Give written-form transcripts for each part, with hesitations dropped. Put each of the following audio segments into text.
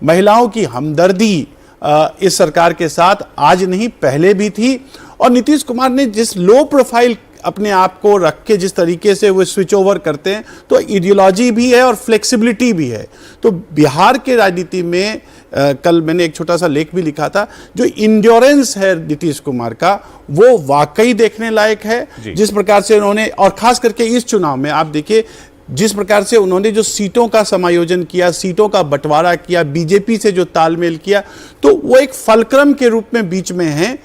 महिलाओं की हमदर्दी इस सरकार के साथ आज नहीं पहले भी थी। और नीतीश कुमार ने जिस लो प्रोफाइल अपने आप को रख के जिस तरीके से वो स्विच ओवर करते हैं, तो आइडियोलॉजी भी है और फ्लेक्सिबिलिटी भी है। तो बिहार के राजनीति में कल मैंने एक छोटा सा लेख भी लिखा था, जो इंड्योरेंस है नीतीश कुमार का वो वाकई देखने लायक है। जिस प्रकार से उन्होंने, और खास करके इस चुनाव में आप देखिए जिस प्रकार से उन्होंने जो सीटों का समायोजन किया, सीटों का बंटवारा किया, बीजेपी से जो तालमेल किया, तो वो एक फलक्रम के रूप में बीच में हैं।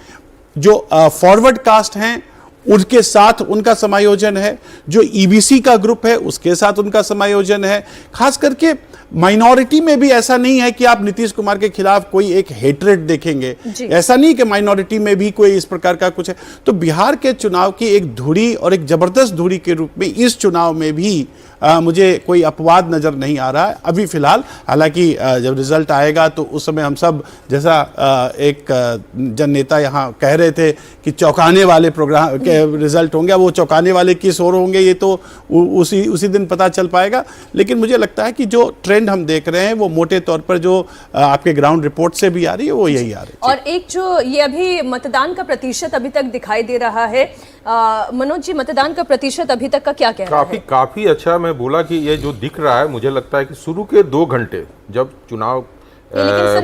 जो फॉरवर्ड कास्ट हैं उनके साथ उनका समायोजन है, जो ईबीसी का ग्रुप है उसके साथ उनका समायोजन है। खास करके माइनॉरिटी में भी ऐसा नहीं है कि आप नीतीश कुमार के खिलाफ कोई एक हेट्रेड देखेंगे, ऐसा नहीं कि माइनॉरिटी में भी कोई इस प्रकार का कुछ है। तो बिहार के चुनाव की एक धुरी और एक जबरदस्त धुरी के रूप में इस चुनाव में भी मुझे कोई अपवाद नजर नहीं आ रहा है अभी फिलहाल। हालांकि जब रिजल्ट आएगा तो उस समय हम सब, जैसा एक जन नेता यहाँ कह रहे थे कि चौंकाने वाले प्रोग्राम के रिजल्ट होंगे, वो चौंकाने वाले किस ओर होंगे ये तो उसी दिन पता चल पाएगा। लेकिन मुझे लगता है कि जो ट्रेंड हम देख रहे हैं वो मोटे तौर पर जो आपके ग्राउंड रिपोर्ट से भी आ रही है वो यही आ रही है। और एक जो ये अभी मतदान का प्रतिशत अभी तक दिखाई दे रहा है, मनोज जी मतदान का प्रतिशत अभी तक का क्या कह रहा है? काफी अच्छा। मैं बोला कि ये जो दिख रहा है, मुझे लगता है कि शुरू के 2 घंटे जब चुनाव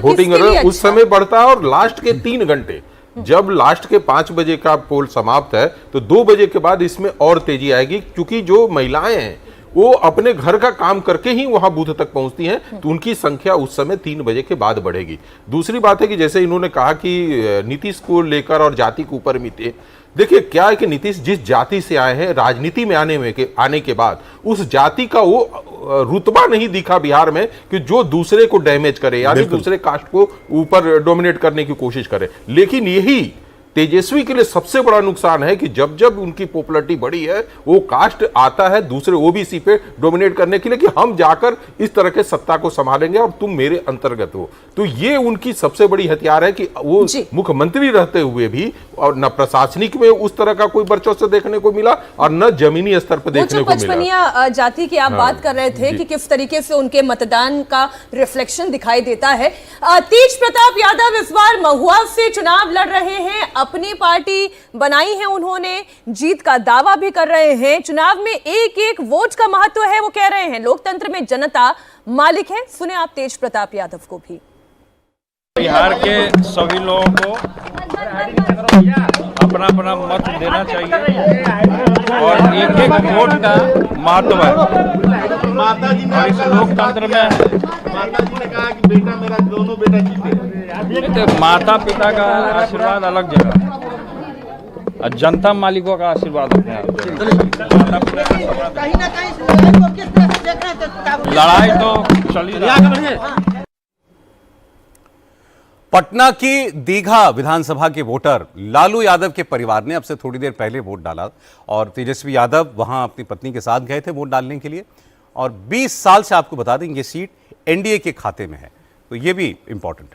वोटिंग उस समय बढ़ता है, और लास्ट के 3 घंटे जब लास्ट के 5 बजे का पोल समाप्त है तो 2 बजे के बाद इसमें और तेजी आएगी, क्योंकि जो महिलाएं हैं वो अपने घर का काम करके ही वहां बूथ तक पहुंचती हैं, तो उनकी संख्या उस समय 3 बजे के बाद बढ़ेगी। दूसरी बात है कि जैसे इन्होंने कहा कि नीतीश को लेकर और जाति के ऊपर मिटे, देखिए क्या है कि नीतीश जिस जाति से आए हैं, राजनीति में आने के बाद उस जाति का वो रुतबा नहीं दिखा बिहार में कि जो दूसरे को डैमेज करे, यानी दूसरे कास्ट को ऊपर डोमिनेट करने की कोशिश करे। लेकिन यही तेजस्वी के लिए सबसे बड़ा नुकसान है कि जब जब उनकी पॉपुलैरिटी बढ़ी है, वो कास्ट आता है दूसरे ओबीसी पे डोमिनेट करने के लिए कि हम जाकर इस तरह के सत्ता को संभालेंगे और तुम मेरे अंतर्गत हो। तो ये उनकी सबसे बड़ी हथियार है कि वो मुख्यमंत्री रहते हुए भी और न प्रशासनिक में उस तरह का कोई वर्चस्व देखने को मिला और न जमीनी स्तर पर देखने को मिला। पचपनिया जाति की आप बात कर रहे थे कि किस तरीके से उनके मतदान का रिफ्लेक्शन दिखाई देता है। तेज प्रताप यादव इस बार महुआ से चुनाव लड़ रहे हैं, अपनी पार्टी बनाई है उन्होंने, जीत का दावा भी कर रहे हैं। चुनाव में एक एक वोट का महत्व है वो कह रहे हैं, लोकतंत्र में जनता मालिक है। सुने आप तेज प्रताप यादव को भी। बिहार के सभी लोगों को अपना अपना मत देना चाहिए और एक एक वोट का महत्व है। और इस लोकतंत्र में माता जी ने कहा कि बेटा मेरा, दोनों बेटा जीते। तो माता पिता का आशीर्वाद अलग जगह और जनता मालिकों का आशीर्वाद अपने आप। कहीं ना कहीं लड़ाई तो चली रही है। पटना की दीघा विधानसभा के वोटर लालू यादव के परिवार ने अब से थोड़ी देर पहले वोट डाला और तेजस्वी यादव वहां अपनी पत्नी के साथ गए थे वोट डालने के लिए। और 20 साल से आपको बता दें ये सीट एनडीए के खाते में है, तो ये भी इंपॉर्टेंट है।